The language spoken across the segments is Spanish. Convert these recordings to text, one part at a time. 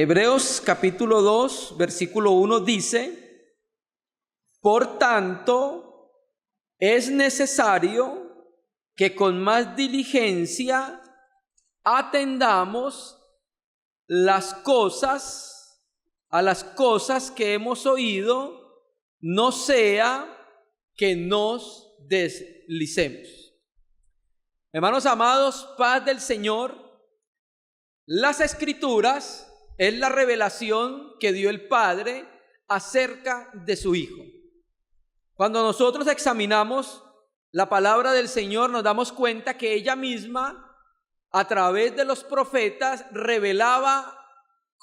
Hebreos capítulo 2, versículo 1 dice: por tanto, es necesario que con más diligencia atendamos a las cosas que hemos oído, no sea que nos deslicemos. Hermanos amados, paz del Señor. Las Escrituras es la revelación que dio el Padre acerca de su Hijo. Cuando nosotros examinamos la palabra del Señor, nos damos cuenta que ella misma, a través de los profetas, revelaba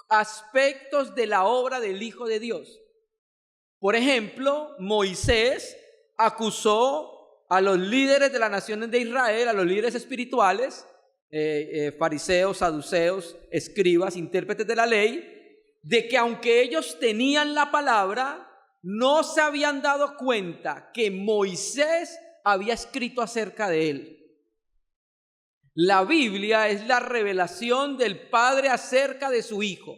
aspectos de la obra del Hijo de Dios. Por ejemplo, Moisés acusó a los líderes de las naciones de Israel, a los líderes espirituales, fariseos, saduceos, escribas, intérpretes de la ley, de que aunque ellos tenían la palabra, no se habían dado cuenta que Moisés había escrito acerca de él. La Biblia es la revelación del Padre acerca de su Hijo,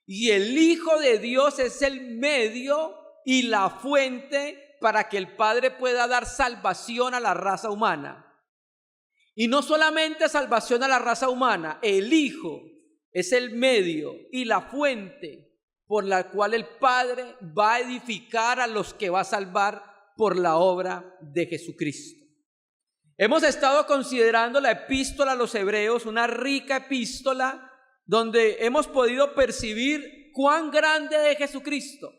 y el Hijo de Dios es el medio y la fuente para que el Padre pueda dar salvación a la raza humana. Y no solamente salvación a la raza humana, el Hijo es el medio y la fuente por la cual el Padre va a edificar a los que va a salvar por la obra de Jesucristo. Hemos estado considerando la epístola a los Hebreos, una rica epístola donde hemos podido percibir cuán grande es Jesucristo.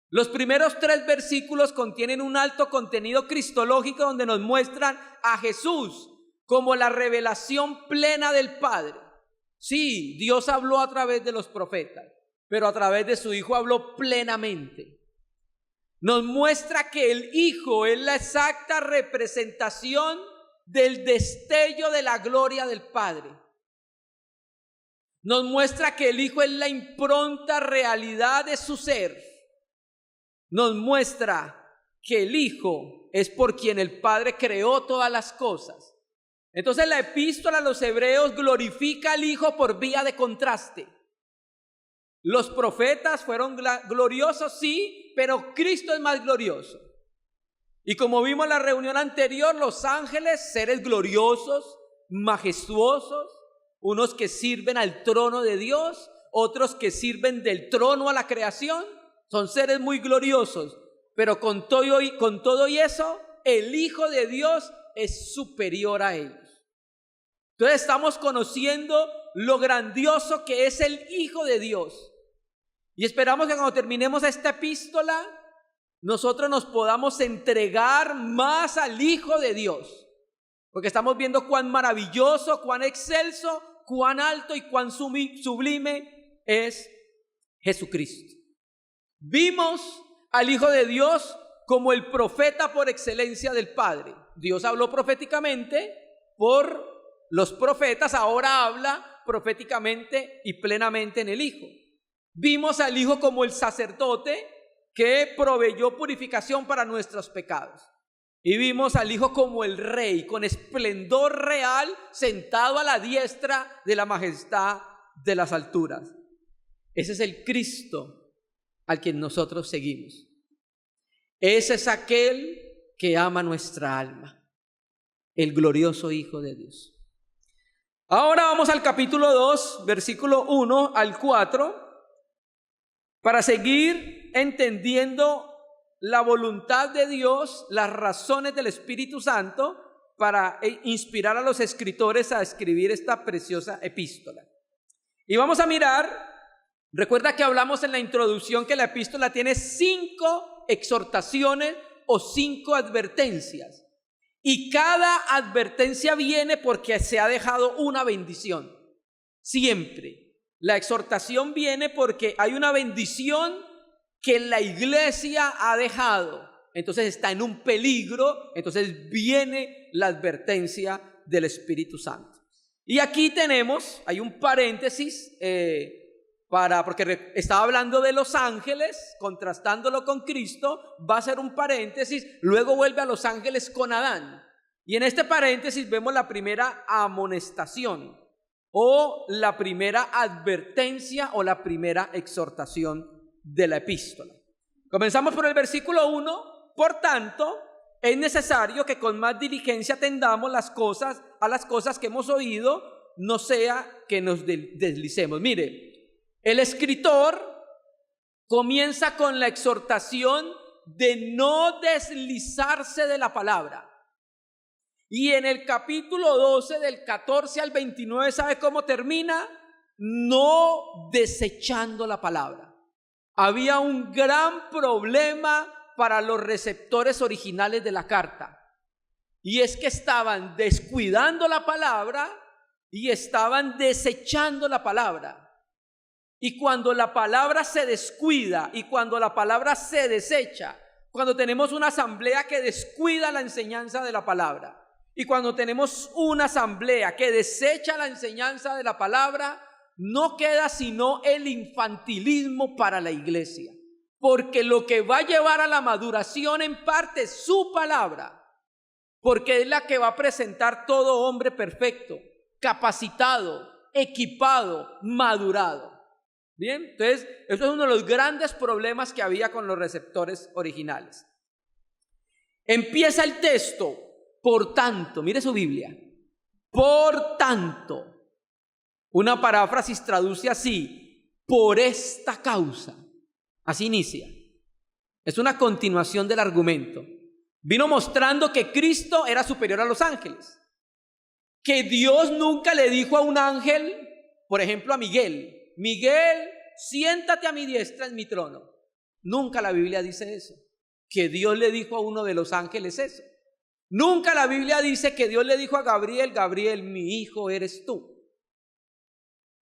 Los primeros 3 versículos contienen un alto contenido cristológico donde nos muestran a Jesús como la revelación plena del Padre. Sí, Dios habló a través de los profetas, pero a través de su Hijo habló plenamente. Nos muestra que el Hijo es la exacta representación del destello de la gloria del Padre. Nos muestra que el Hijo es la impronta realidad de su ser. Nos muestra que el Hijo es por quien el Padre creó todas las cosas. Entonces la epístola a los Hebreos glorifica al Hijo por vía de contraste. Los profetas fueron gloriosos, sí, pero Cristo es más glorioso. Y como vimos en la reunión anterior, los ángeles, seres gloriosos, majestuosos, unos que sirven al trono de Dios, otros que sirven del trono a la creación, son seres muy gloriosos, pero con todo y eso, el Hijo de Dios es superior a ellos. Entonces estamos conociendo lo grandioso que es el Hijo de Dios. Y esperamos que cuando terminemos esta epístola, nosotros nos podamos entregar más al Hijo de Dios. Porque estamos viendo cuán maravilloso, cuán excelso, cuán alto y cuán sublime es Jesucristo. Vimos al Hijo de Dios como el profeta por excelencia del Padre. Dios habló proféticamente por los profetas, ahora habla proféticamente y plenamente en el Hijo. Vimos al Hijo como el sacerdote que proveyó purificación para nuestros pecados. Y vimos al Hijo como el Rey, con esplendor real, sentado a la diestra de la majestad de las alturas. Ese es el Cristo al quien nosotros seguimos. Ese es aquel que ama nuestra alma, el glorioso Hijo de Dios. Ahora vamos al capítulo 2, versículo 1 al 4, para seguir entendiendo la voluntad de Dios, las razones del Espíritu Santo para inspirar a los escritores a escribir esta preciosa epístola. Y vamos a mirar, recuerda que hablamos en la introducción que la epístola tiene 5 exhortaciones o 5 advertencias. Y cada advertencia viene porque se ha dejado una bendición. Siempre. La exhortación viene porque hay una bendición que la iglesia ha dejado. Entonces está en un peligro. Entonces viene la advertencia del Espíritu Santo. Y aquí tenemos, hay un paréntesis porque estaba hablando de los ángeles, contrastándolo con Cristo, va a ser un paréntesis, luego vuelve a los ángeles con Adán. Y en este paréntesis vemos la primera amonestación. o la primera advertencia o la primera exhortación de la epístola. Comenzamos por el versículo 1. Por tanto, es necesario que con más diligencia atendamos a las cosas que hemos oído, no sea que nos deslicemos. Mire, el escritor comienza con la exhortación de no deslizarse de la palabra. Y en el capítulo 12, del 14 al 29, ¿sabe cómo termina? No desechando la palabra. Había un gran problema para los receptores originales de la carta, y es que estaban descuidando la palabra y estaban desechando la palabra. Y cuando la palabra se descuida y cuando la palabra se desecha, cuando tenemos una asamblea que descuida la enseñanza de la palabra y cuando tenemos una asamblea que desecha la enseñanza de la palabra, no queda sino el infantilismo para la iglesia. Porque lo que va a llevar a la maduración en parte es su palabra, porque es la que va a presentar todo hombre perfecto, capacitado, equipado, madurado. Bien, entonces eso es uno de los grandes problemas que había con los receptores originales. Empieza el texto, por tanto, mire su Biblia, por tanto. Una paráfrasis traduce así: por esta causa. Así inicia. Es una continuación del argumento. Vino mostrando que Cristo era superior a los ángeles, que Dios nunca le dijo a un ángel, por ejemplo a Miguel, Miguel, siéntate a mi diestra en mi trono. Nunca la Biblia dice eso, que Dios le dijo a uno de los ángeles eso. Nunca la Biblia dice que Dios le dijo a Gabriel, Gabriel, mi hijo eres tú.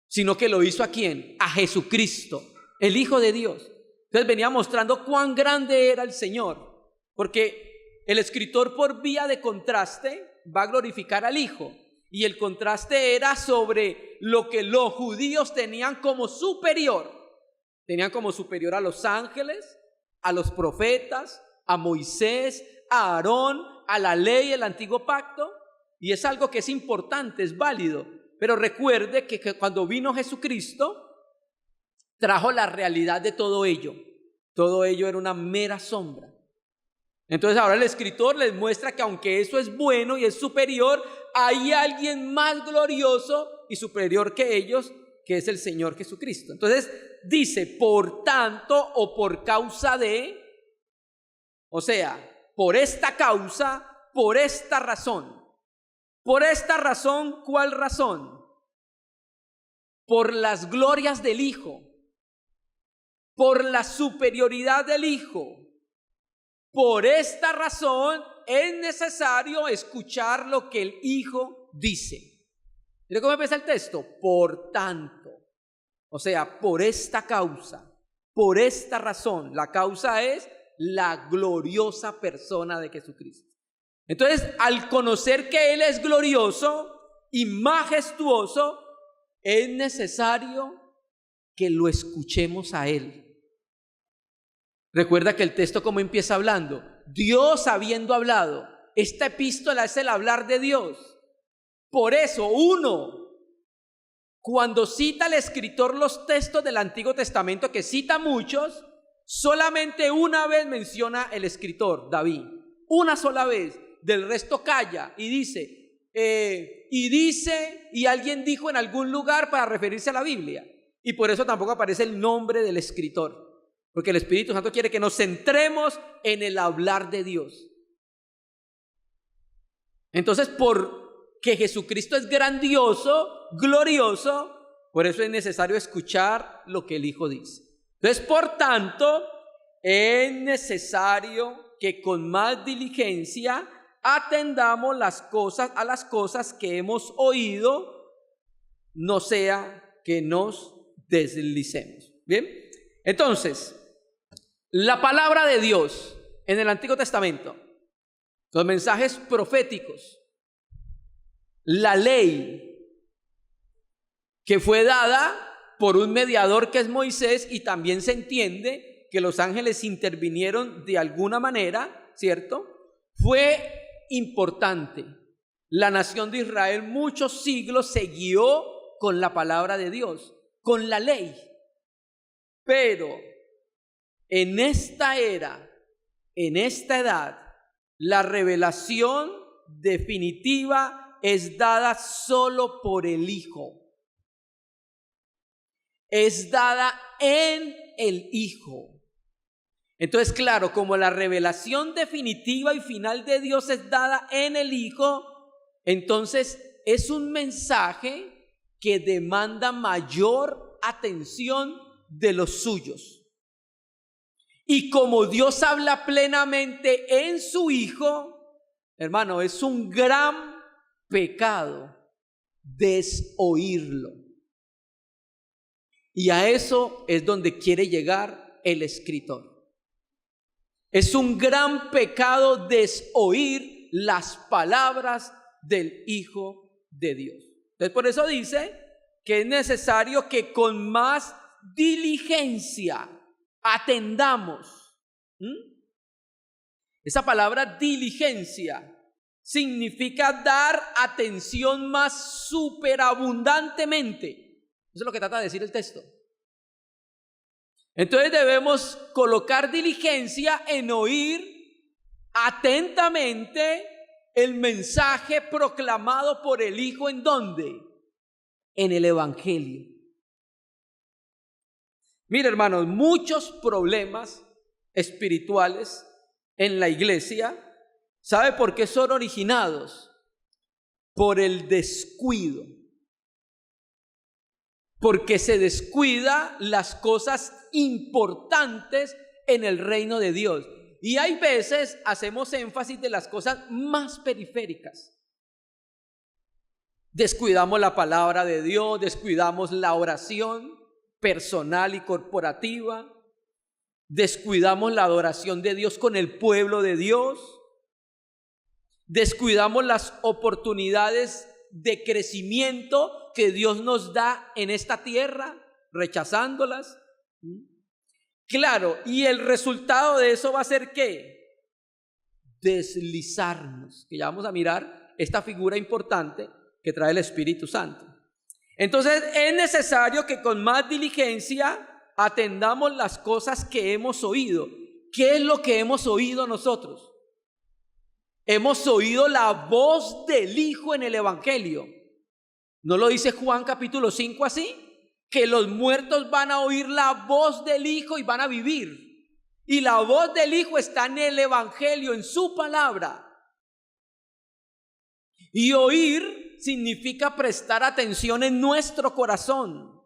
Sino que lo hizo ¿a quién? A Jesucristo, el Hijo de Dios. Entonces venía mostrando cuán grande era el Señor, porque el escritor, por vía de contraste, va a glorificar al Hijo, y el contraste era sobre lo que los judíos tenían como superior. Tenían como superior a los ángeles, a los profetas, a Moisés, a Aarón, a la ley, el antiguo pacto, y es algo que es importante, es válido. Pero recuerde que cuando vino Jesucristo, trajo la realidad de todo ello. Todo ello era una mera sombra. Entonces ahora el escritor les muestra que aunque eso es bueno y es superior, hay alguien más glorioso y superior que ellos, que es el Señor Jesucristo. Entonces dice, por tanto o por causa de, o sea, por esta causa, por esta razón. Por esta razón, ¿cuál razón? Por las glorias del Hijo, por la superioridad del Hijo. Por esta razón es necesario escuchar lo que el Hijo dice. ¿Mire cómo empieza el texto? Por tanto, o sea, por esta causa, por esta razón. La causa es la gloriosa persona de Jesucristo. Entonces, al conocer que Él es glorioso y majestuoso, es necesario que lo escuchemos a Él. Recuerda que el texto como empieza hablando, Dios habiendo hablado, esta epístola es el hablar de Dios. Por eso cuando cita el escritor los textos del Antiguo Testamento, que cita muchos, solamente una vez menciona el escritor, David, una sola vez. Del resto calla y dice, y alguien dijo en algún lugar para referirse a la Biblia. Y por eso tampoco aparece el nombre del escritor, porque el Espíritu Santo quiere que nos centremos en el hablar de Dios. Entonces, porque Jesucristo es grandioso, glorioso, por eso es necesario escuchar lo que el Hijo dice. Entonces, por tanto, es necesario que con más diligencia atendamos a las cosas que hemos oído, no sea que nos deslicemos. Bien, entonces, la palabra de Dios en el Antiguo Testamento, los mensajes proféticos, la ley que fue dada por un mediador que es Moisés, y también se entiende que los ángeles intervinieron de alguna manera, ¿cierto? Fue importante. La nación de Israel muchos siglos se guió con la palabra de Dios, con la ley. Pero en esta era, en esta edad, la revelación definitiva es dada solo por el Hijo. Es dada en el Hijo. Entonces, claro, como la revelación definitiva y final de Dios es dada en el Hijo, entonces es un mensaje que demanda mayor atención de los suyos. Y como Dios habla plenamente en su Hijo, hermano, es un gran pecado desoírlo. Y a eso es donde quiere llegar el escritor. Es un gran pecado desoír las palabras del Hijo de Dios. Entonces, por eso dice que es necesario que con más diligencia atendamos. Esa palabra diligencia significa dar atención más superabundantemente. Eso es lo que trata de decir el texto. Entonces debemos colocar diligencia en oír atentamente el mensaje proclamado por el Hijo. ¿En dónde? En el Evangelio. Mire, hermanos, muchos problemas espirituales en la iglesia, ¿sabe por qué son originados? Por el descuido. Porque se descuida las cosas importantes en el reino de Dios. Y hay veces hacemos énfasis de las cosas más periféricas. Descuidamos la palabra de Dios, descuidamos la oración personal y corporativa, descuidamos la adoración de Dios con el pueblo de Dios, descuidamos las oportunidades de crecimiento que Dios nos da en esta tierra, rechazándolas. Claro, y el resultado de eso va a ser ¿qué? Deslizarnos, que ya vamos a mirar esta figura importante que trae el Espíritu Santo. Entonces es necesario que con más diligencia atendamos las cosas que hemos oído. ¿Qué es lo que hemos oído nosotros? Hemos oído la voz del Hijo en el Evangelio. ¿No lo dice Juan capítulo 5 así? Que los muertos van a oír la voz del Hijo y van a vivir. Y la voz del Hijo está en el Evangelio, en su palabra. Y oír significa prestar atención en nuestro corazón.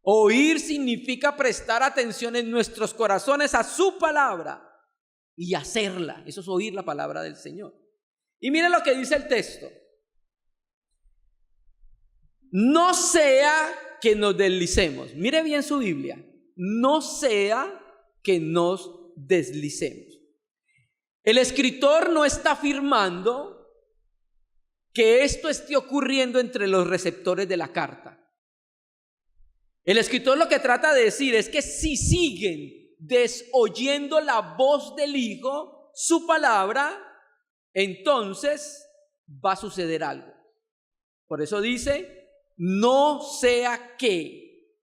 Oír significa prestar atención en nuestros corazones a su palabra y hacerla. Eso es oír la palabra del Señor. Y mire lo que dice el texto. No sea que nos deslicemos. Mire bien su Biblia. No sea que nos deslicemos. El escritor no está afirmando que esto esté ocurriendo entre los receptores de la carta. El escritor lo que trata de decir es que si siguen desoyendo la voz del Hijo, su palabra, entonces va a suceder algo. Por eso dice, no sea que,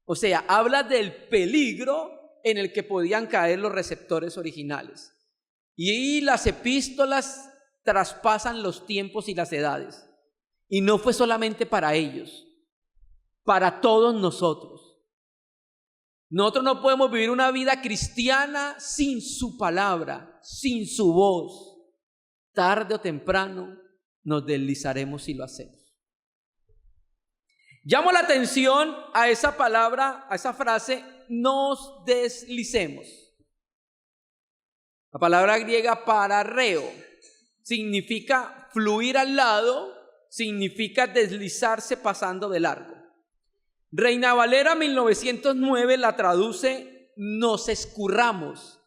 o sea, habla del peligro en el que podían caer los receptores originales. Y las epístolas traspasan los tiempos y las edades. Y no fue solamente para ellos, para todos nosotros. Nosotros no podemos vivir una vida cristiana sin su palabra, sin su voz. Tarde o temprano nos deslizaremos si lo hacemos. Llamo la atención a esa palabra, a esa frase, nos deslicemos. La palabra griega pararreo significa fluir al lado, significa deslizarse pasando de largo. Reina Valera 1909 la traduce nos escurramos,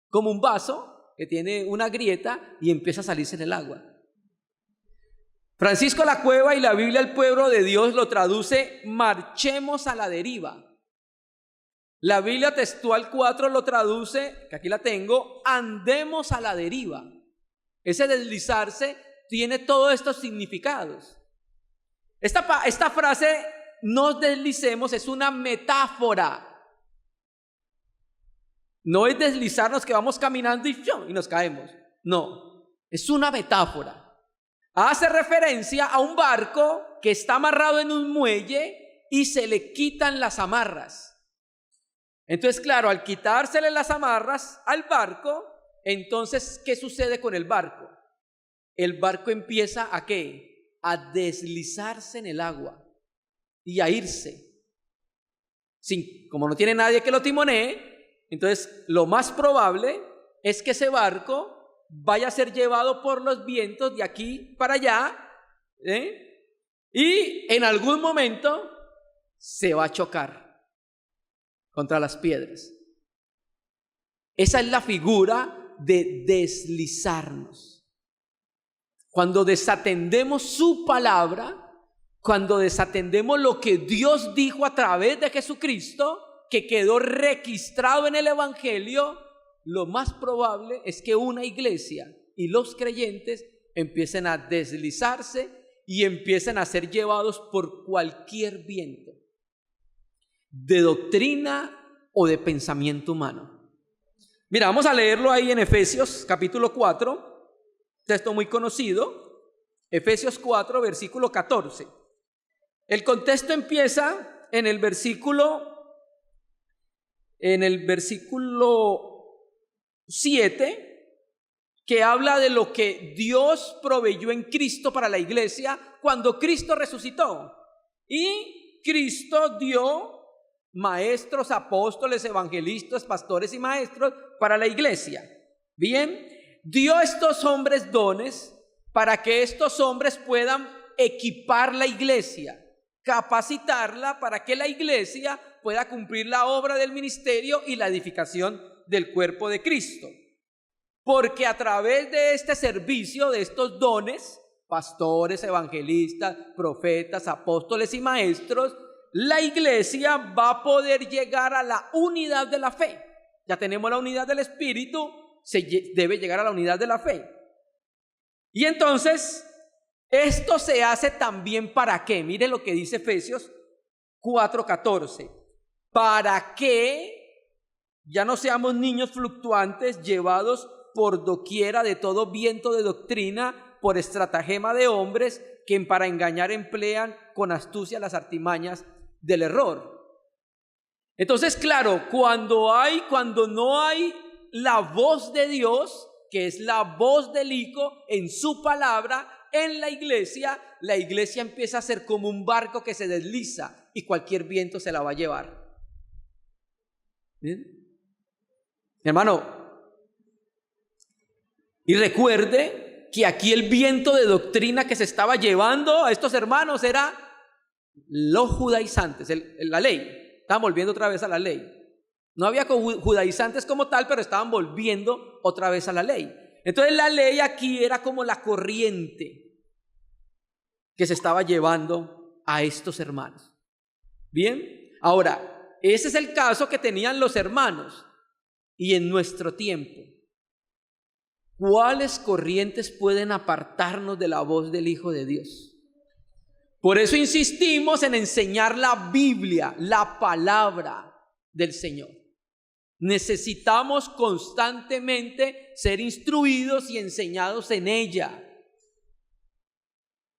como un vaso que tiene una grieta y empieza a salirse en el agua. Francisco La Cueva y la Biblia El Pueblo de Dios lo traduce marchemos a la deriva. La Biblia Textual 4 lo traduce, que aquí la tengo, andemos a la deriva. Ese deslizarse tiene todos estos significados. Esta frase, no deslicemos, es una metáfora. No es deslizarnos que vamos caminando y nos caemos. No, es una metáfora. Hace referencia a un barco que está amarrado en un muelle y se le quitan las amarras. Entonces, claro, al quitársele las amarras al barco, entonces, ¿qué sucede con el barco? El barco empieza ¿a qué? A deslizarse en el agua y a irse. Como no tiene nadie que lo timonee, entonces lo más probable es que ese barco vaya a ser llevado por los vientos de aquí para allá, y en algún momento se va a chocar contra las piedras. Esa es la figura de deslizarnos. Cuando desatendemos su palabra, cuando desatendemos lo que Dios dijo a través de Jesucristo, que quedó registrado en el Evangelio, lo más probable es que una iglesia y los creyentes empiecen a deslizarse y empiecen a ser llevados por cualquier viento de doctrina o de pensamiento humano. Mira, vamos a leerlo ahí en Efesios capítulo 4, texto muy conocido, Efesios 4, versículo 14. El contexto empieza en el versículo 7, que habla de lo que Dios proveyó en Cristo para la iglesia cuando Cristo resucitó. Y Cristo dio maestros, apóstoles, evangelistas, pastores y maestros para la iglesia. Bien, dio a estos hombres dones para que estos hombres puedan equipar la iglesia, capacitarla para que la iglesia pueda cumplir la obra del ministerio y la edificación del cuerpo de Cristo. Porque a través de este servicio, de estos dones, pastores, evangelistas, profetas, apóstoles y maestros, la iglesia va a poder llegar a la unidad de la fe. Ya tenemos la unidad del Espíritu, se debe llegar a la unidad de la fe. Y entonces, esto se hace también ¿para qué? Mire lo que dice Efesios 4:14. Para que ya no seamos niños fluctuantes llevados por doquiera de todo viento de doctrina, por estratagema de hombres que para engañar emplean con astucia las artimañas del error. Entonces, claro, cuando no hay la voz de Dios, que es la voz del Hijo en su palabra, en la iglesia empieza a ser como un barco que se desliza y cualquier viento se la va a llevar. ¿Bien? Hermano, y recuerde que aquí el viento de doctrina que se estaba llevando a estos hermanos era los judaizantes, la ley. Estaban volviendo otra vez a la ley. No había judaizantes como tal, pero estaban volviendo otra vez a la ley. Entonces la ley aquí era como la corriente que se estaba llevando a estos hermanos. Bien, ahora, ese es el caso que tenían los hermanos. Y en nuestro tiempo, ¿cuáles corrientes pueden apartarnos de la voz del Hijo de Dios? Por eso insistimos en enseñar la Biblia, la palabra del Señor. Necesitamos constantemente ser instruidos y enseñados en ella,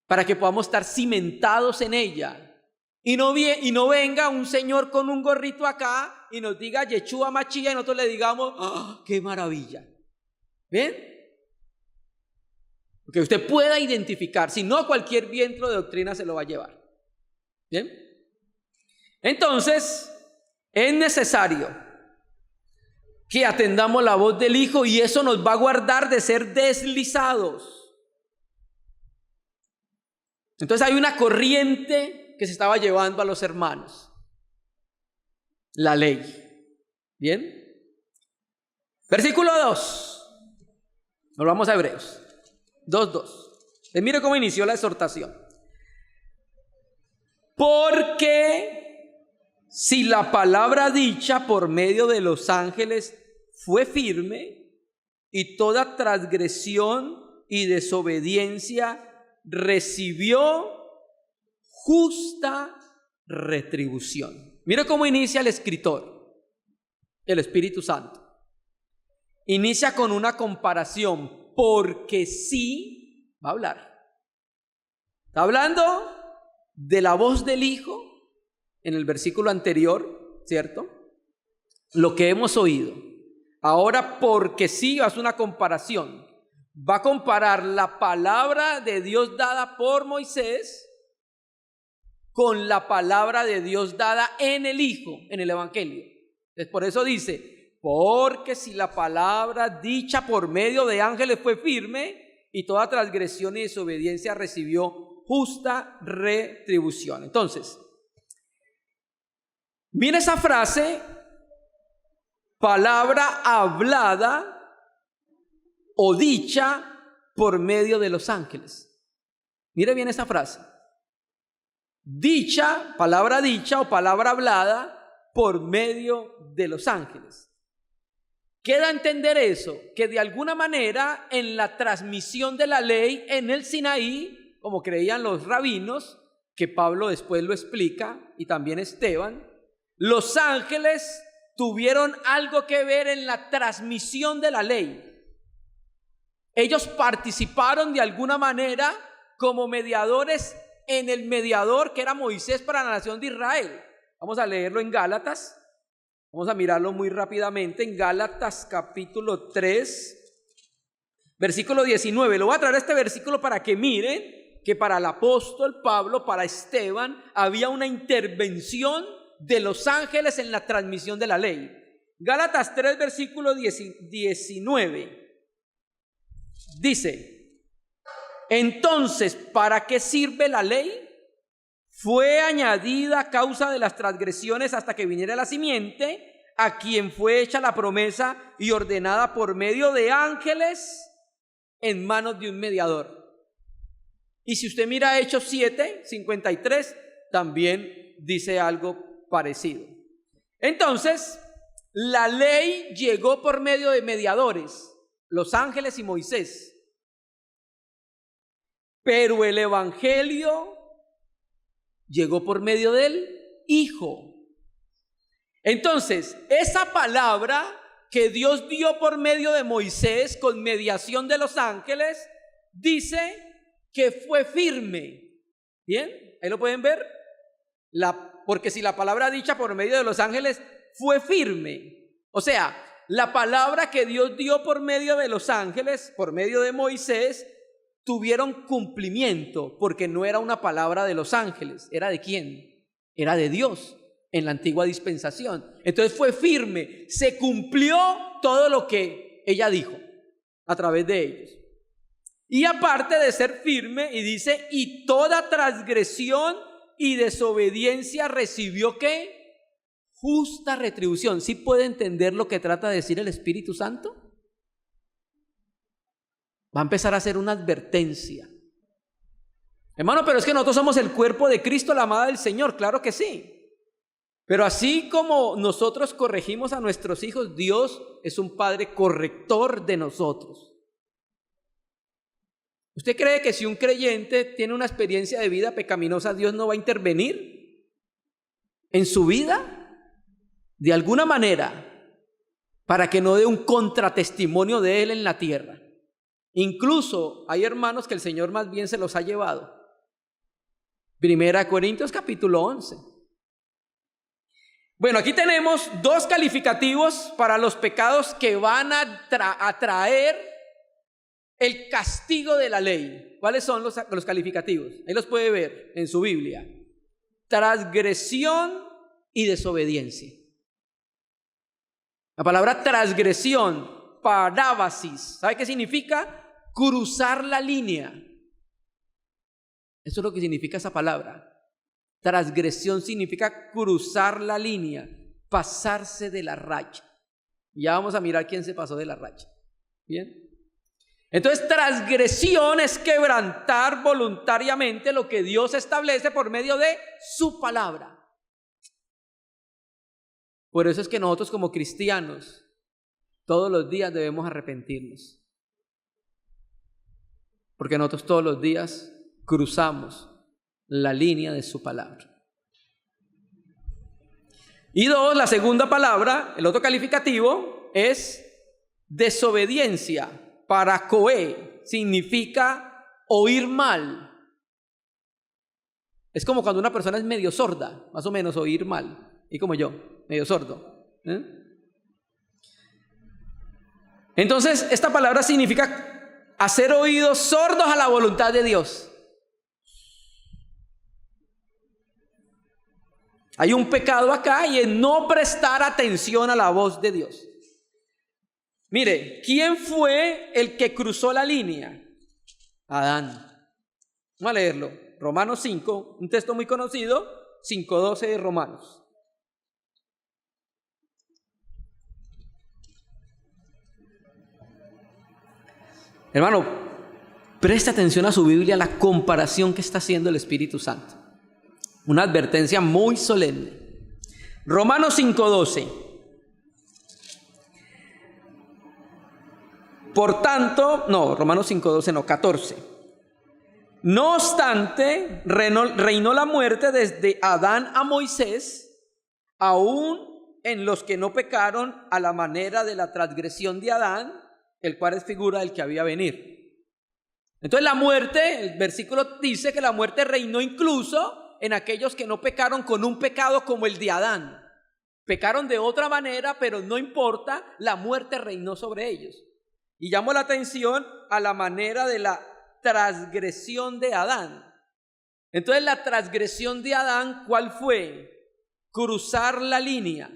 para que podamos estar cimentados en ella. Y no venga un señor con un gorrito acá y nos diga Yeshua Machía y nosotros le digamos ¡oh, qué maravilla! ¿Ven? Que usted pueda identificar, si no cualquier viento de doctrina se lo va a llevar. ¿Bien? Entonces es necesario que atendamos la voz del Hijo y eso nos va a guardar de ser deslizados. Entonces hay una corriente que se estaba llevando a los hermanos, la ley. ¿Bien? Versículo 2. Nos vamos a Hebreos 2:2. Mire cómo inició la exhortación. Porque si la palabra dicha por medio de los ángeles fue firme, y toda transgresión y desobediencia recibió justa retribución. Mira cómo inicia el escritor, el Espíritu Santo. Inicia con una comparación, porque sí va a hablar. Está hablando de la voz del Hijo en el versículo anterior, ¿cierto? Lo que hemos oído. Ahora, porque sí, hace una comparación. Va a comparar la palabra de Dios dada por Moisés con la palabra de Dios dada en el Hijo, en el Evangelio. Entonces, por eso dice, porque si la palabra dicha por medio de ángeles fue firme, y toda transgresión y desobediencia recibió justa retribución. Entonces, mira esa frase, palabra hablada o dicha por medio de los ángeles. Mire bien esa frase. Dicha, palabra dicha o palabra hablada por medio de los ángeles. Queda a entender eso, que de alguna manera en la transmisión de la ley en el Sinaí, como creían los rabinos, que Pablo después lo explica y también Esteban, los ángeles tuvieron algo que ver en la transmisión de la ley. Ellos participaron de alguna manera como mediadores en el mediador que era Moisés para la nación de Israel. Vamos a leerlo en Gálatas. Vamos a mirarlo muy rápidamente en Gálatas capítulo 3, versículo 19. Lo voy a traer este versículo para que miren que para el apóstol Pablo, para Esteban, había una intervención de los ángeles en la transmisión de la ley. Gálatas 3, versículo 19. Dice, entonces, ¿para qué sirve la ley? Fue añadida a causa de las transgresiones hasta que viniera la simiente, a quien fue hecha la promesa y ordenada por medio de ángeles en manos de un mediador. Y si usted mira Hechos 7, 53, también dice algo parecido. Entonces, la ley llegó por medio de mediadores, los ángeles y Moisés. Pero el evangelio llegó por medio del Hijo. Entonces, esa palabra que Dios dio por medio de Moisés con mediación de los ángeles, dice que fue firme. ¿Bien? Ahí lo pueden ver. Porque si la palabra dicha por medio de los ángeles fue firme, o sea, la palabra que Dios dio por medio de los ángeles, por medio de Moisés, tuvieron cumplimiento, porque no era una palabra de los ángeles. ¿Era de quién? Era de Dios en la antigua dispensación. Entonces fue firme, se cumplió todo lo que ella dijo a través de ellos. Y aparte de ser firme, y dice, y toda transgresión y desobediencia recibió ¿qué? Justa retribución. ¿Sí puede entender lo que trata de decir el Espíritu Santo? Va a empezar a hacer una advertencia. Hermano, pero es que nosotros somos el cuerpo de Cristo, la amada del Señor. Claro que sí. Pero así como nosotros corregimos a nuestros hijos, Dios es un Padre corrector de nosotros. ¿Usted cree que si un creyente tiene una experiencia de vida pecaminosa, Dios no va a intervenir en su vida? De alguna manera, para que no dé un contratestimonio de él en la tierra. Incluso hay hermanos que el Señor más bien se los ha llevado. Primera Corintios capítulo 11. Bueno, aquí tenemos dos calificativos para los pecados que van a traer el castigo de la ley. ¿Cuáles son los calificativos? Ahí los puede ver en su Biblia. Transgresión y desobediencia. La palabra transgresión, parábasis, ¿sabe qué significa? Cruzar la línea. Eso es lo que significa esa palabra. Transgresión significa cruzar la línea, pasarse de la raya. Ya vamos a mirar quién se pasó de la raya. ¿Bien? Entonces, transgresión es quebrantar voluntariamente lo que Dios establece por medio de su palabra. Por eso es que nosotros como cristianos todos los días debemos arrepentirnos. Porque nosotros todos los días cruzamos la línea de su palabra. Y dos, la segunda palabra, el otro calificativo, es desobediencia. Paracoe significa oír mal. Es como cuando una persona es medio sorda, más o menos oír mal. Y como yo, medio sordo. Entonces, esta palabra significa hacer oídos sordos a la voluntad de Dios. Hay un pecado acá y es no prestar atención a la voz de Dios. Mire, ¿quién fue el que cruzó la línea? Adán. Vamos a leerlo. Romanos 5, un texto muy conocido, 5:12 de Romanos. Hermano, presta atención a su Biblia, la comparación que está haciendo el Espíritu Santo. Una advertencia muy solemne. Romanos 5:12. Por tanto, Romanos 5:12 no, 14. No obstante, reinó la muerte desde Adán a Moisés, aún en los que no pecaron a la manera de la transgresión de Adán, el cual es figura del que había venir. Entonces la muerte, el versículo dice que la muerte reinó incluso en aquellos que no pecaron con un pecado como el de Adán. Pecaron de otra manera, pero no importa, la muerte reinó sobre ellos. Y llamo la atención a la manera de la transgresión de Adán. Entonces la transgresión de Adán, ¿cuál fue? Cruzar la línea.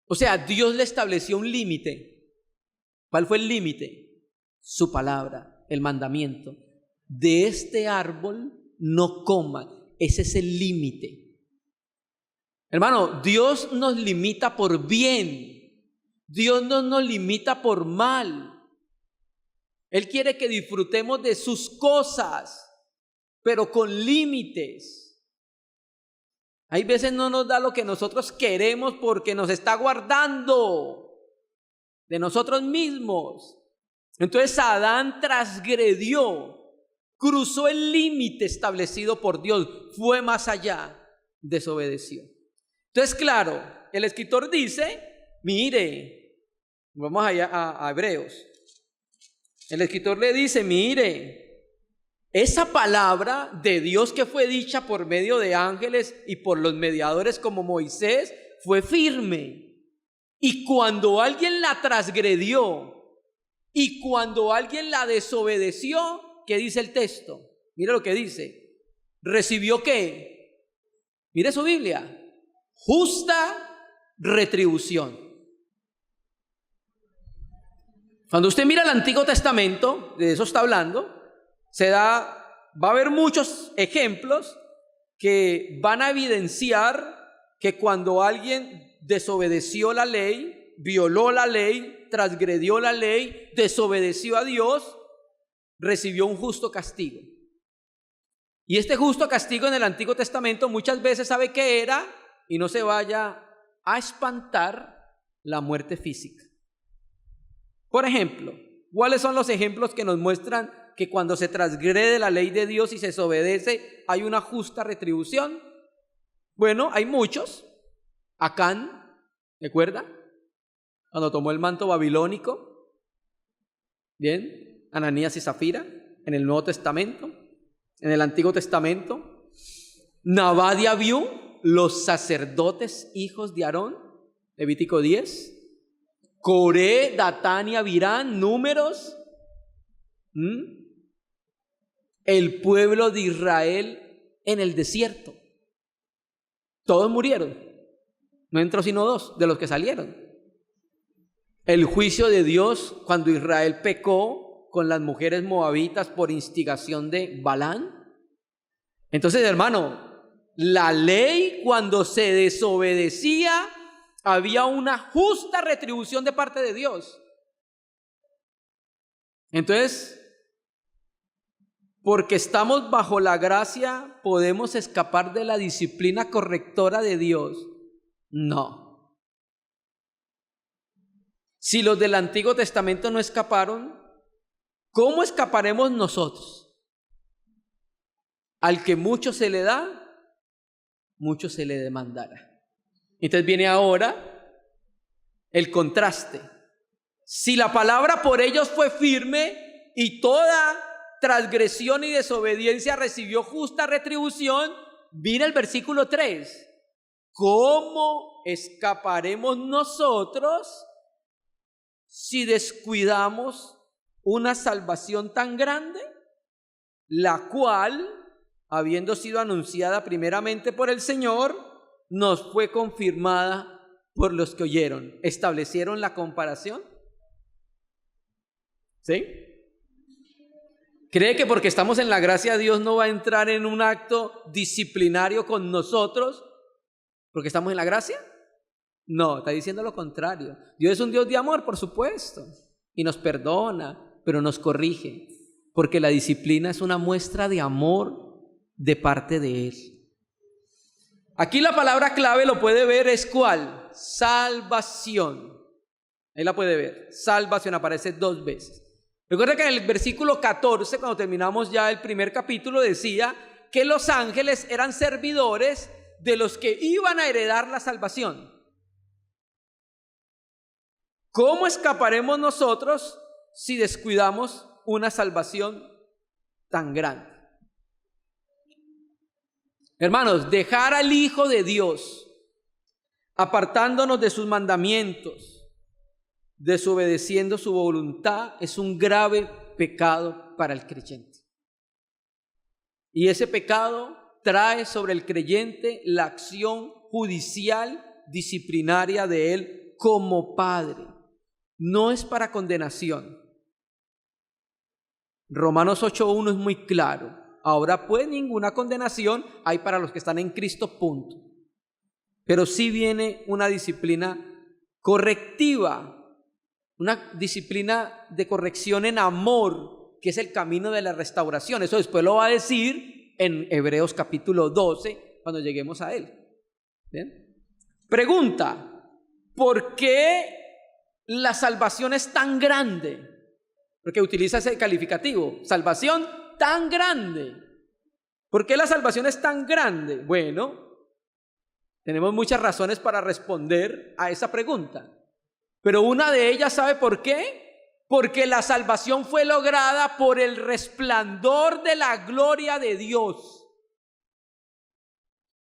O sea, Dios le estableció un límite. ¿Cuál fue el límite? Su palabra, el mandamiento. De este árbol no coman. Ese es el límite. Hermano, Dios nos limita por bien. Dios no nos limita por mal. Él quiere que disfrutemos de sus cosas, pero con límites. Hay veces no nos da lo que nosotros queremos porque nos está guardando de nosotros mismos. Entonces Adán transgredió, cruzó el límite establecido por Dios, fue más allá, desobedeció. Entonces, claro, el escritor dice, mire, vamos allá a Hebreos. El escritor le dice, mire, esa palabra de Dios que fue dicha por medio de ángeles y por los mediadores como Moisés, fue firme. Y cuando alguien la transgredió y cuando alguien la desobedeció, ¿qué dice el texto? Mire lo que dice. ¿Recibió qué? Mire su Biblia. Justa retribución. Cuando usted mira el Antiguo Testamento, de eso está hablando, va a haber muchos ejemplos que van a evidenciar que cuando alguien desobedeció la ley, violó la ley, transgredió la ley, desobedeció a Dios, recibió un justo castigo. Y este justo castigo en el Antiguo Testamento muchas veces sabe qué era, y no se vaya a espantar, la muerte física. Por ejemplo, ¿cuáles son los ejemplos que nos muestran que cuando se transgrede la ley de Dios y se desobedece hay una justa retribución? Bueno, hay muchos. Acán, ¿recuerda? Cuando tomó el manto babilónico. Bien, Ananías y Zafira en el Nuevo Testamento. En el Antiguo Testamento, Nabad y Abiú, los sacerdotes hijos de Aarón, Levítico 10. Coré, Datán y Abirán, Números. El pueblo de Israel en el desierto. Todos murieron. No entró sino 2 de los que salieron. El juicio de Dios cuando Israel pecó con las mujeres moabitas por instigación de Balán. Entonces, hermano, la ley cuando se desobedecía había una justa retribución de parte de Dios. Entonces, porque estamos bajo la gracia, ¿podemos escapar de la disciplina correctora de Dios? No. Si los del Antiguo Testamento no escaparon, ¿cómo escaparemos nosotros? Al que mucho se le da, mucho se le demandará. Entonces viene ahora el contraste. Si la palabra por ellos fue firme y toda transgresión y desobediencia recibió justa retribución, mira el versículo 3. ¿Cómo escaparemos nosotros si descuidamos una salvación tan grande, la cual, habiendo sido anunciada primeramente por el Señor, nos fue confirmada por los que oyeron? ¿Establecieron la comparación? ¿Sí? ¿Cree que porque estamos en la gracia Dios no va a entrar en un acto disciplinario con nosotros porque estamos en la gracia? No, está diciendo lo contrario. Dios es un Dios de amor, por supuesto, y nos perdona, pero nos corrige, porque la disciplina es una muestra de amor de parte de Él. Aquí la palabra clave, lo puede ver, es ¿cuál? Salvación. Ahí la puede ver. Salvación aparece 2 veces. Recuerda que en el versículo 14, cuando terminamos ya el primer capítulo, decía que los ángeles eran servidores de los que iban a heredar la salvación. ¿Cómo escaparemos nosotros si descuidamos una salvación tan grande? Hermanos, dejar al Hijo de Dios, apartándonos de sus mandamientos, desobedeciendo su voluntad, es un grave pecado para el creyente. Y ese pecado trae sobre el creyente la acción judicial, disciplinaria de él como padre. No es para condenación. Romanos 8:1 es muy claro. Ahora pues ninguna condenación hay para los que están en Cristo, punto. Pero sí viene una disciplina correctiva, una disciplina de corrección en amor, que es el camino de la restauración. Eso después lo va a decir en Hebreos capítulo 12, cuando lleguemos a él. ¿Bien? Pregunta: ¿por qué la salvación es tan grande? Porque utiliza ese calificativo, salvación tan grande. ¿Por qué la salvación es tan grande? Bueno, tenemos muchas razones para responder a esa pregunta, pero una de ellas, ¿sabe por qué? Porque la salvación fue lograda por el resplandor de la gloria de Dios.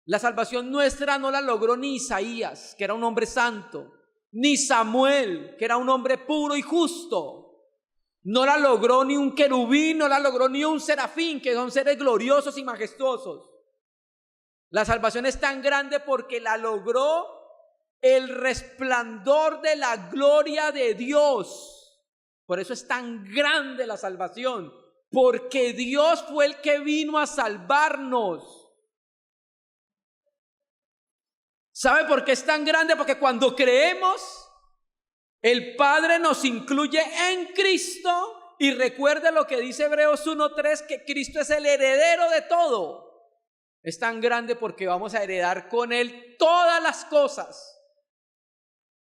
La salvación nuestra no la logró ni Isaías, que era un hombre santo, ni Samuel, que era un hombre puro y justo. No la logró ni un querubín, no la logró ni un serafín, que son seres gloriosos y majestuosos. La salvación es tan grande porque la logró el resplandor de la gloria de Dios. Por eso es tan grande la salvación, porque Dios fue el que vino a salvarnos. ¿Sabe por qué es tan grande? Porque cuando creemos, el Padre nos incluye en Cristo, y recuerde lo que dice Hebreos 1:3, que Cristo es el heredero de todo. Es tan grande porque vamos a heredar con Él todas las cosas.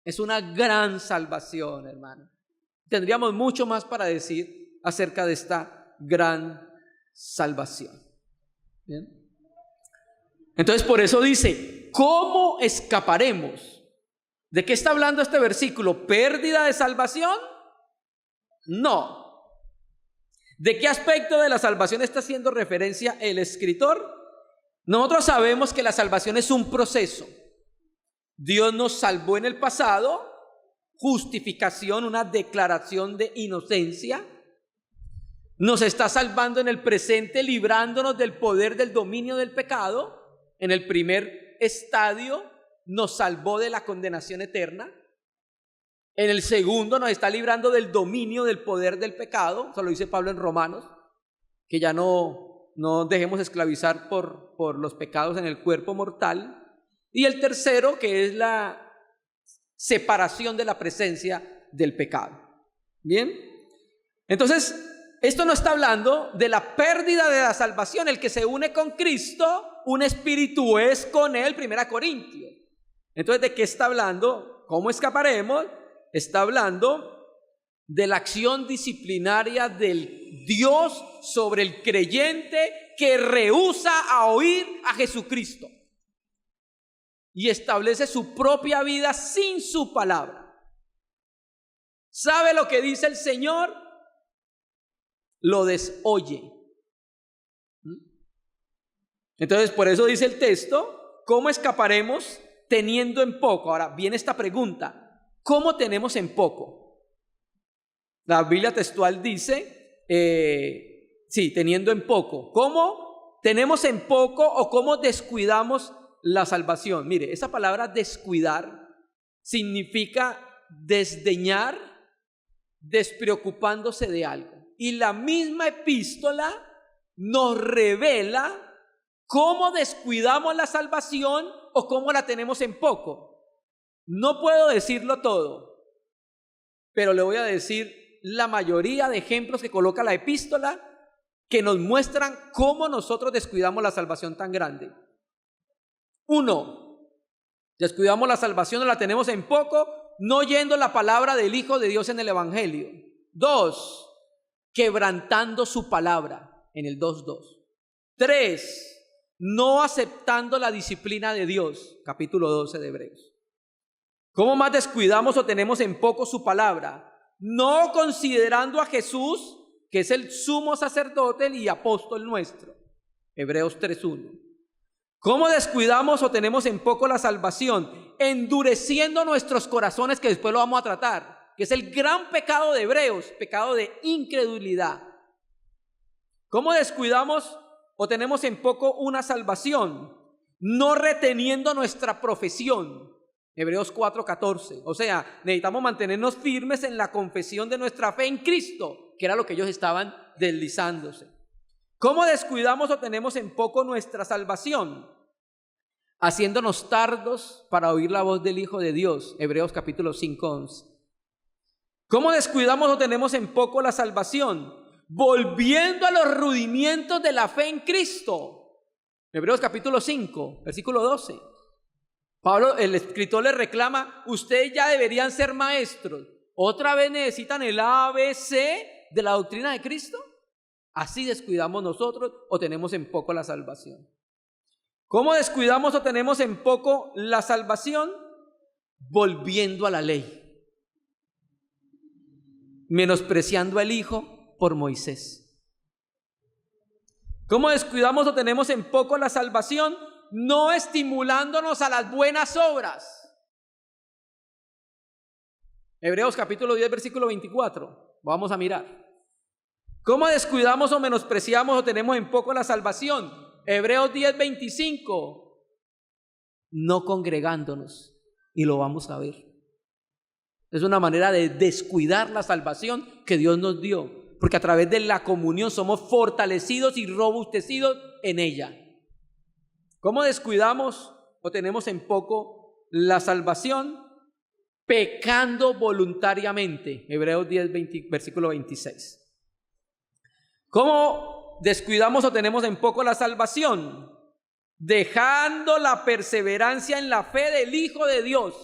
Es una gran salvación, hermano. Tendríamos mucho más para decir acerca de esta gran salvación. ¿Bien? Entonces, por eso dice, ¿cómo escaparemos? ¿De qué está hablando este versículo? ¿Pérdida de salvación? No. ¿De qué aspecto de la salvación está haciendo referencia el escritor? Nosotros sabemos que la salvación es un proceso. Dios nos salvó en el pasado, justificación, una declaración de inocencia. Nos está salvando en el presente, librándonos del poder del dominio del pecado. En el primer estadio nos salvó de la condenación eterna. En el segundo nos está librando del dominio del poder del pecado. Eso lo dice Pablo en Romanos, que ya no dejemos esclavizar por los pecados en el cuerpo mortal. Y el tercero, que es la separación de la presencia del pecado. ¿Bien? Entonces, esto no está hablando de la pérdida de la salvación. El que se une con Cristo, un espíritu es con Él, 1 Corintios. Entonces, ¿de qué está hablando? ¿Cómo escaparemos? Está hablando de la acción disciplinaria del Dios sobre el creyente que rehúsa a oír a Jesucristo y establece su propia vida sin su palabra. ¿Sabe lo que dice el Señor? Lo desoye. Entonces, por eso dice el texto, ¿cómo escaparemos teniendo en poco? Ahora viene esta pregunta, ¿cómo tenemos en poco? La Biblia textual dice, teniendo en poco. ¿Cómo tenemos en poco o cómo descuidamos la salvación? Mire, esa palabra descuidar significa desdeñar, despreocupándose de algo. Y la misma epístola nos revela cómo descuidamos la salvación o cómo la tenemos en poco. No puedo decirlo todo, pero le voy a decir la mayoría de ejemplos que coloca la epístola que nos muestran cómo nosotros descuidamos la salvación tan grande. 1, descuidamos la salvación o la tenemos en poco, no oyendo la palabra del Hijo de Dios en el Evangelio. 2, quebrantando su palabra en el 2:2. 3, no aceptando la disciplina de Dios, capítulo 12 de Hebreos. ¿Cómo más descuidamos o tenemos en poco su palabra? No considerando a Jesús, que es el sumo sacerdote y apóstol nuestro, Hebreos 3:1. ¿Cómo descuidamos o tenemos en poco la salvación? Endureciendo nuestros corazones, que después lo vamos a tratar, que es el gran pecado de Hebreos, pecado de incredulidad. ¿Cómo descuidamos o tenemos en poco una salvación? No reteniendo nuestra profesión, Hebreos 4:14. O sea, necesitamos mantenernos firmes en la confesión de nuestra fe en Cristo, que era lo que ellos estaban deslizándose. ¿Cómo descuidamos o tenemos en poco nuestra salvación? Haciéndonos tardos para oír la voz del Hijo de Dios, Hebreos capítulo 5:11. ¿Cómo descuidamos o tenemos en poco la salvación? Volviendo a los rudimientos de la fe en Cristo, Hebreos capítulo 5, versículo 12. Pablo, el escritor, le reclama, ustedes ya deberían ser maestros, ¿otra vez necesitan el ABC de la doctrina de Cristo? Así descuidamos nosotros o tenemos en poco la salvación. ¿Cómo descuidamos o tenemos en poco la salvación? Volviendo a la ley, menospreciando al Hijo por Moisés. ¿Cómo descuidamos o tenemos en poco la salvación? No estimulándonos a las buenas obras. Hebreos capítulo 10 versículo 24. Vamos a mirar. ¿Cómo descuidamos o menospreciamos o tenemos en poco la salvación? Hebreos 10:25. No congregándonos, y lo vamos a ver. Es una manera de descuidar la salvación que Dios nos dio, porque a través de la comunión somos fortalecidos y robustecidos en ella. ¿Cómo descuidamos o tenemos en poco la salvación? Pecando voluntariamente, Hebreos 10, versículo 26. ¿Cómo descuidamos o tenemos en poco la salvación? Dejando la perseverancia en la fe del Hijo de Dios,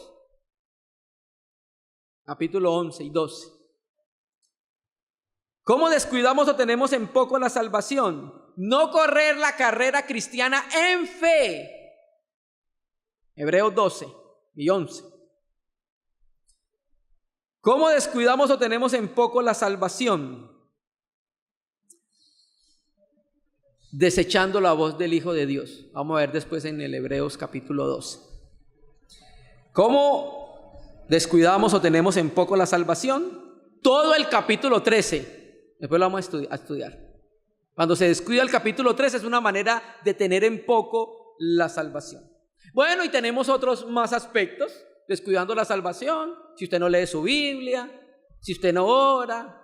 capítulo 11 y 12. ¿Cómo descuidamos o tenemos en poco la salvación? No correr la carrera cristiana en fe, Hebreos 12 y 11. ¿Cómo descuidamos o tenemos en poco la salvación? Desechando la voz del Hijo de Dios. Vamos a ver después en el Hebreos capítulo 12. ¿Cómo descuidamos o tenemos en poco la salvación? Todo el capítulo 13. Después lo vamos a estudiar. Cuando se descuida el capítulo 13 es una manera de tener en poco la salvación. Bueno, y tenemos otros más aspectos. Descuidando la salvación, si usted no lee su Biblia, si usted no ora,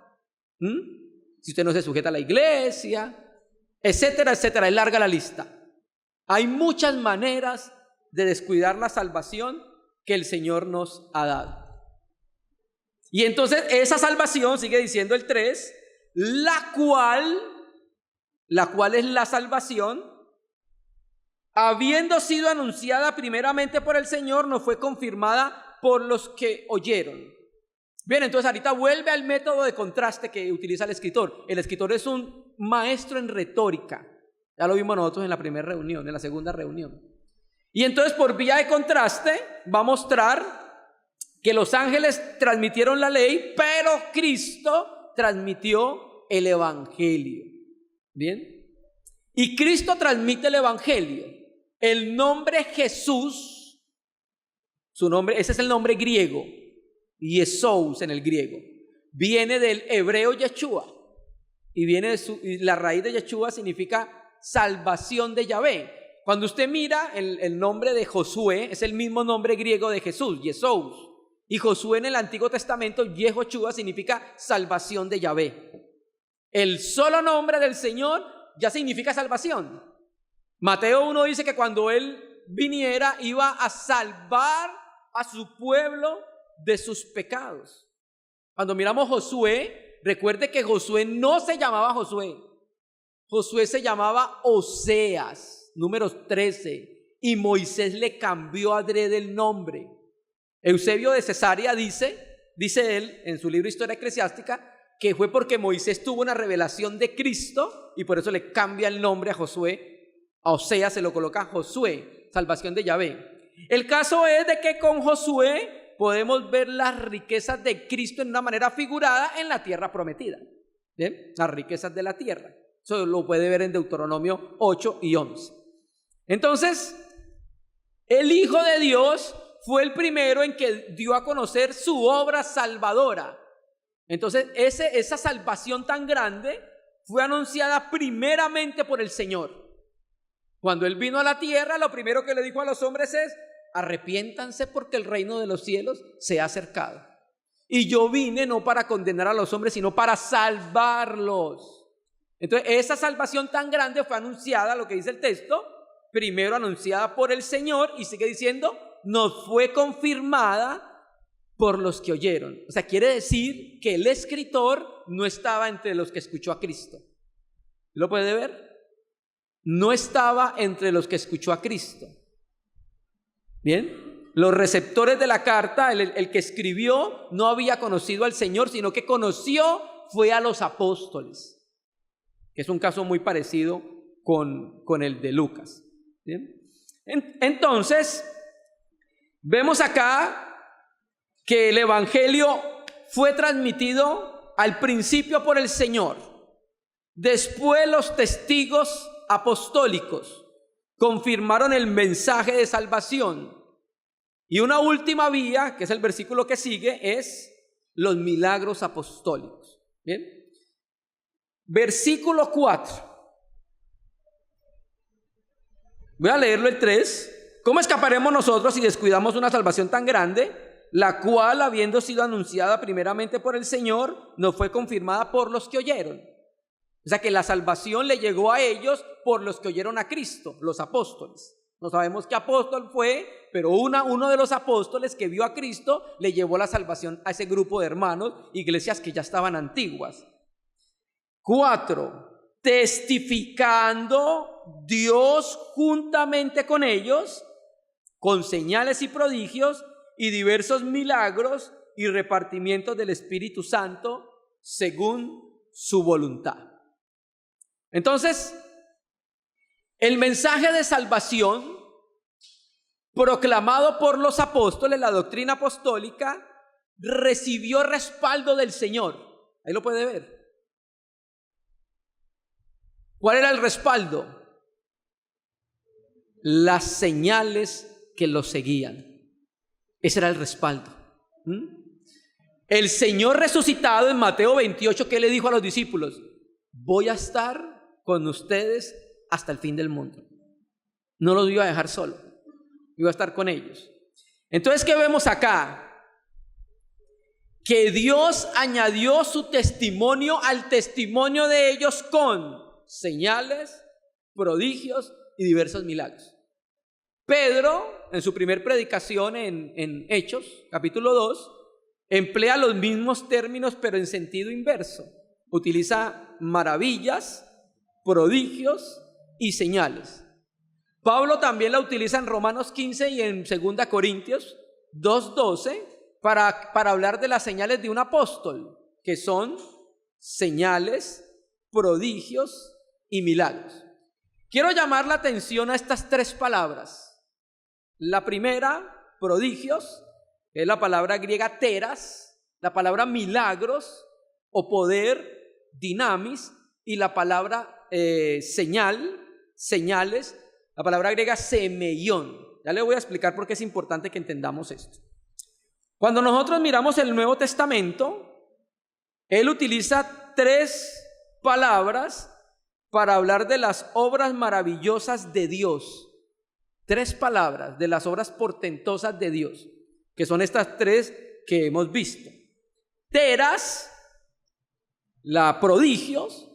si usted no se sujeta a la iglesia, etcétera, etcétera. Es larga la lista. Hay muchas maneras de descuidar la salvación que el Señor nos ha dado. Y entonces esa salvación, sigue diciendo el 3, la cual es la salvación, habiendo sido anunciada primeramente por el Señor, nos fue confirmada por los que oyeron. Bien, entonces ahorita vuelve al método de contraste que utiliza el escritor. El escritor es un maestro en retórica. Ya lo vimos nosotros en la primera reunión, en la segunda reunión. Y entonces, por vía de contraste, va a mostrar que los ángeles transmitieron la ley, pero Cristo transmitió el evangelio. ¿Bien? Y Cristo transmite el evangelio. El nombre Jesús, su nombre, ese es el nombre griego, Yesous en el griego, viene del hebreo Yeshua, y la raíz de Yeshua significa salvación de Yahvé. Cuando usted mira el nombre de Josué, es el mismo nombre griego de Jesús, Yesous. Y Josué en el Antiguo Testamento, Yehoshua, significa salvación de Yahvé. El solo nombre del Señor ya significa salvación. Mateo 1 dice que cuando Él viniera iba a salvar a su pueblo de sus pecados. Cuando miramos Josué, recuerde que Josué no se llamaba Josué. Josué se llamaba Oseas, Números 13, y Moisés le cambió adrede el nombre. Eusebio de Cesarea dice él en su libro Historia Eclesiástica, que fue porque Moisés tuvo una revelación de Cristo y por eso le cambia el nombre a Josué. A Oseas se lo coloca Josué, salvación de Yahvé. El caso es de que con Josué podemos ver las riquezas de Cristo en una manera figurada en la tierra prometida. ¿Bien? Las riquezas de la tierra. Eso lo puede ver en Deuteronomio 8 y 11. Entonces, el Hijo de Dios fue el primero en que dio a conocer su obra salvadora. Entonces, esa salvación tan grande fue anunciada primeramente por el Señor. Cuando Él vino a la tierra, lo primero que le dijo a los hombres es: arrepiéntanse porque el reino de los cielos se ha acercado. Y yo vine no para condenar a los hombres, sino para salvarlos. Entonces, esa salvación tan grande fue anunciada, lo que dice el texto, primero anunciada por el Señor, y sigue diciendo, nos fue confirmada por los que oyeron. O sea, quiere decir que el escritor no estaba entre los que escuchó a Cristo. ¿Lo puede ver? No estaba entre los que escuchó a Cristo. Bien, los receptores de la carta, el que escribió, no había conocido al Señor, sino que conoció fue a los apóstoles. Que es un caso muy parecido con el de Lucas. ¿Bien? Entonces, vemos acá que el evangelio fue transmitido al principio por el Señor. Después los testigos apostólicos confirmaron el mensaje de salvación. Y una última vía, que es el versículo que sigue, es los milagros apostólicos. Bien. Versículo 4. Voy a leerlo el 3. ¿Cómo escaparemos nosotros si descuidamos una salvación tan grande, la cual, habiendo sido anunciada primeramente por el Señor, nos fue confirmada por los que oyeron? O sea que la salvación le llegó a ellos por los que oyeron a Cristo, los apóstoles. No sabemos qué apóstol fue, pero uno de los apóstoles que vio a Cristo le llevó la salvación a ese grupo de hermanos, iglesias que ya estaban antiguas. 4. Testificando Dios juntamente con ellos, con señales y prodigios y diversos milagros y repartimientos del Espíritu Santo según su voluntad. Entonces, el mensaje de salvación proclamado por los apóstoles, la doctrina apostólica, recibió respaldo del Señor. Ahí lo puede ver. ¿Cuál era el respaldo? Las señales que los seguían. Ese era el respaldo. El Señor resucitado en Mateo 28, ¿qué le dijo a los discípulos? Voy a estar con ustedes hasta el fin del mundo. No los iba a dejar solo, iba a estar con ellos. Entonces, ¿qué vemos acá? Que Dios añadió su testimonio al testimonio de ellos con señales, prodigios y diversos milagros. Pedro, en su primer predicación en Hechos, capítulo 2, emplea los mismos términos pero en sentido inverso. Utiliza maravillas, prodigios y señales. Pablo también la utiliza en Romanos 15 y en 2 Corintios 2:12 para hablar de las señales de un apóstol, que son señales, prodigios y milagros. Quiero llamar la atención a estas tres palabras. La primera, prodigios, es la palabra griega teras, la palabra milagros o poder, dinamis, y la palabra señales, la palabra griega semeión. Ya le voy a explicar por qué es importante que entendamos esto. Cuando nosotros miramos el Nuevo Testamento, él utiliza tres palabras para hablar de las obras maravillosas de Dios. Tres palabras de las obras portentosas de Dios, que son estas tres que hemos visto. Teras, la prodigios,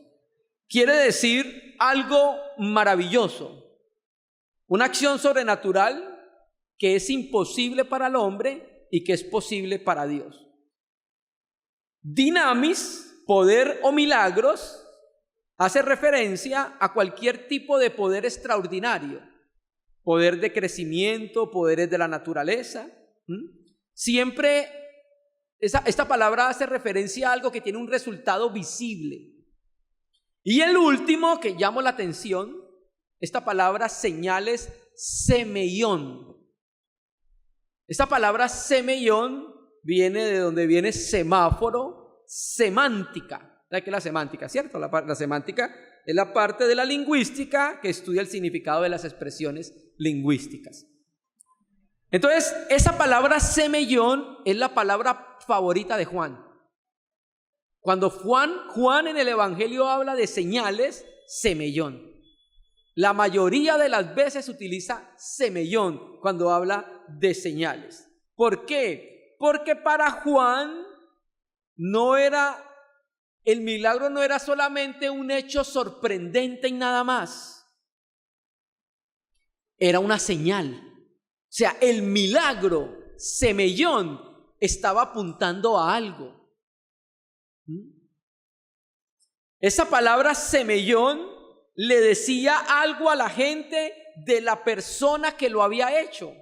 quiere decir algo maravilloso, una acción sobrenatural que es imposible para el hombre y que es posible para Dios. Dinamis, poder o milagros, hace referencia a cualquier tipo de poder extraordinario, poder de crecimiento, poderes de la naturaleza. Siempre esta palabra hace referencia a algo que tiene un resultado visible. Y el último que llamo la atención, esta palabra señales, semeión. Esta palabra semeión viene de donde viene semáforo, semántica. ¿Sabes qué es la semántica, cierto? La semántica es la parte de la lingüística que estudia el significado de las expresiones lingüísticas. Entonces, esa palabra semeión es la palabra favorita de Juan. Cuando Juan en el Evangelio habla de señales, semeión. La mayoría de las veces utiliza semeión cuando habla de señales. ¿Por qué? Porque para Juan el milagro no era solamente un hecho sorprendente y nada más. Era una señal. O sea, el milagro, semeión, estaba apuntando a algo. Esa palabra semeión le decía algo a la gente de la persona que lo había hecho.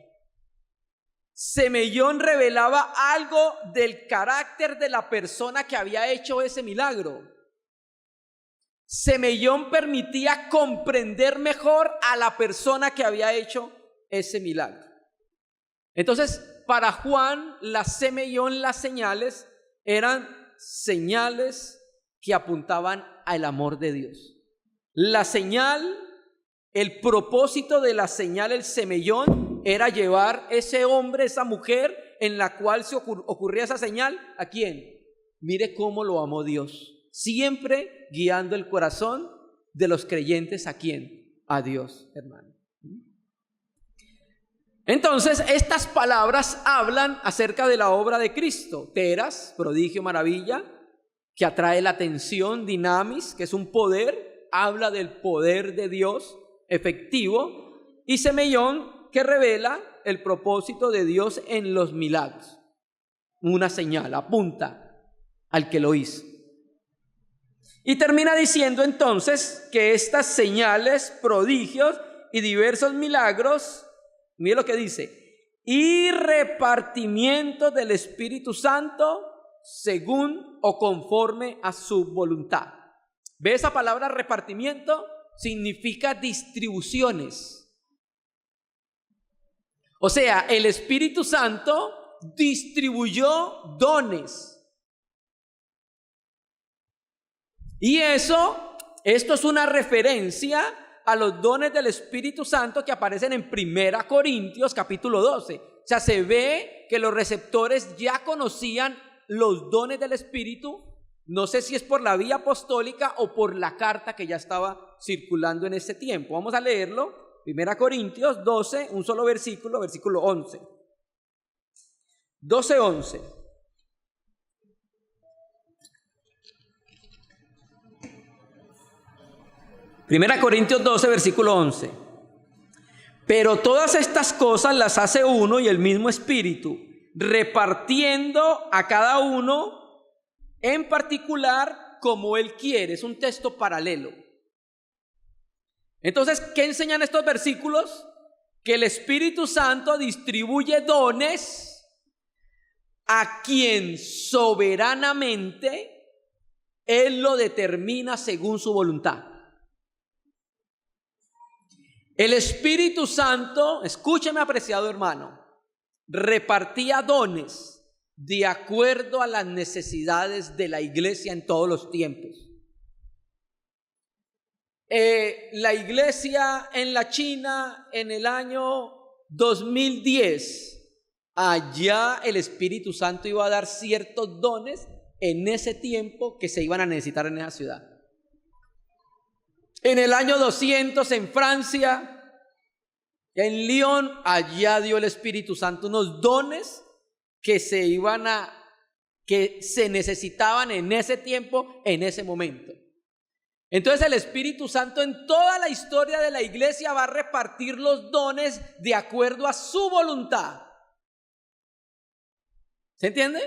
Semeión revelaba algo del carácter de la persona que había hecho ese milagro. Semeión permitía comprender mejor a la persona que había hecho ese milagro. Entonces, para Juan, la semeión, las señales, eran señales que apuntaban al amor de Dios. La señal, el propósito de la señal, el semeión, era llevar ese hombre, esa mujer en la cual se ocurría esa señal, ¿a quién? Mire cómo lo amó Dios, siempre guiando el corazón de los creyentes. ¿A quién? A Dios, hermano. Entonces, estas palabras hablan acerca de la obra de Cristo. Teras, prodigio, maravilla, que atrae la atención. Dinamis, que es un poder, habla del poder de Dios efectivo. Y semeión, que revela el propósito de Dios en los milagros. Una señal, apunta al que lo hizo. Y termina diciendo entonces que estas señales, prodigios y diversos milagros, mire lo que dice, y repartimiento del Espíritu Santo según o conforme a su voluntad. ¿Ve esa palabra repartimiento? Significa distribuciones. O sea, el Espíritu Santo distribuyó dones. Y esto es una referencia a los dones del Espíritu Santo que aparecen en 1 Corintios capítulo 12. O sea, se ve que los receptores ya conocían los dones del Espíritu. No sé si es por la vía apostólica o por la carta que ya estaba circulando en ese tiempo. Vamos a leerlo. 1 Corintios 12, un solo versículo, versículo 11. 12, 11. Primera Corintios 12, versículo 11. Pero todas estas cosas las hace uno y el mismo Espíritu, repartiendo a cada uno en particular como Él quiere. Es un texto paralelo. Entonces, ¿qué enseñan estos versículos? Que el Espíritu Santo distribuye dones a quien soberanamente Él lo determina según su voluntad. El Espíritu Santo, escúcheme apreciado hermano, repartía dones de acuerdo a las necesidades de la iglesia en todos los tiempos. La iglesia en la China en el año 2010, allá el Espíritu Santo iba a dar ciertos dones en ese tiempo que se iban a necesitar en esa ciudad. En el año 200 en Francia, en Lyon, allá dio el Espíritu Santo unos dones que se necesitaban en ese tiempo, en ese momento. Entonces el Espíritu Santo en toda la historia de la iglesia va a repartir los dones de acuerdo a su voluntad. ¿Se entiende?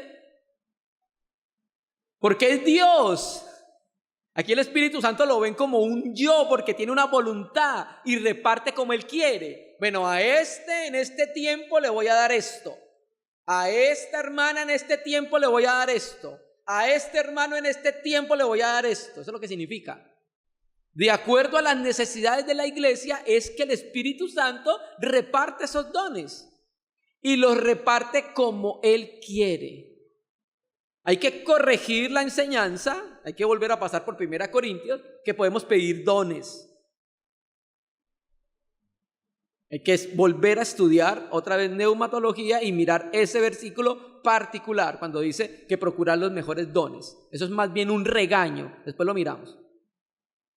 Porque es Dios. Aquí el Espíritu Santo lo ven como un yo porque tiene una voluntad y reparte como Él quiere. Bueno, a en este tiempo le voy a dar esto. A esta hermana en este tiempo le voy a dar esto. A este hermano en este tiempo le voy a dar esto. Eso es lo que significa. De acuerdo a las necesidades de la iglesia es que el Espíritu Santo reparte esos dones y los reparte como Él quiere. Hay que corregir la enseñanza, hay que volver a pasar por 1 Corintios, que podemos pedir dones. Hay que volver a estudiar otra vez neumatología y mirar ese versículo particular cuando dice que procurar los mejores dones. Eso es más bien un regaño, después lo miramos.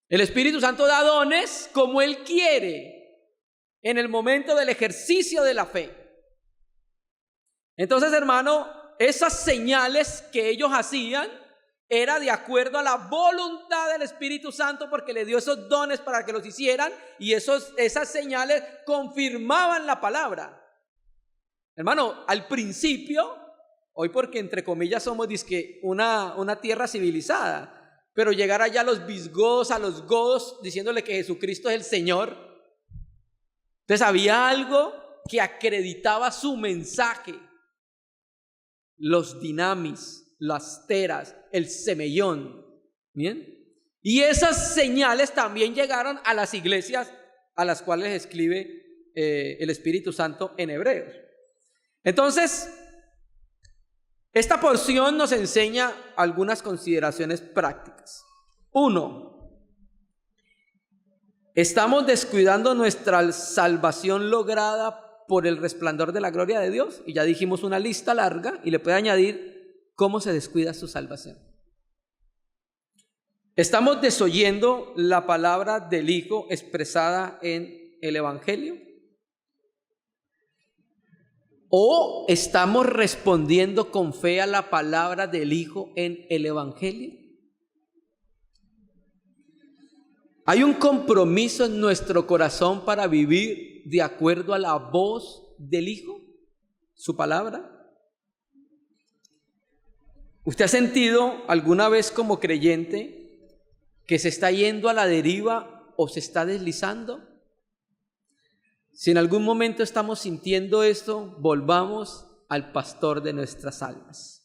El Espíritu Santo da dones como Él quiere en el momento del ejercicio de la fe. Entonces, hermano, esas señales que ellos hacían era de acuerdo a la voluntad del Espíritu Santo porque le dio esos dones para que los hicieran y esas señales confirmaban la palabra. Hermano, al principio, hoy porque entre comillas somos dizque una tierra civilizada, pero llegar allá a los visigodos, a los godos, diciéndole que Jesucristo es el Señor. Entonces había algo que acreditaba su mensaje. Los dinamis, las teras, el semellón. ¿Bien? Y esas señales también llegaron a las iglesias a las cuales escribe el Espíritu Santo en Hebreos. Entonces, esta porción nos enseña algunas consideraciones prácticas. 1. Estamos descuidando nuestra salvación lograda por el resplandor de la gloria de Dios. Y ya dijimos una lista larga y le puede añadir cómo se descuida su salvación. Estamos desoyendo la palabra del Hijo expresada en el Evangelio. ¿O estamos respondiendo con fe a la palabra del Hijo en el Evangelio? ¿Hay un compromiso en nuestro corazón para vivir de acuerdo a la voz del Hijo, su palabra? ¿Usted ha sentido alguna vez como creyente que se está yendo a la deriva o se está deslizando? Si en algún momento estamos sintiendo esto, volvamos al pastor de nuestras almas.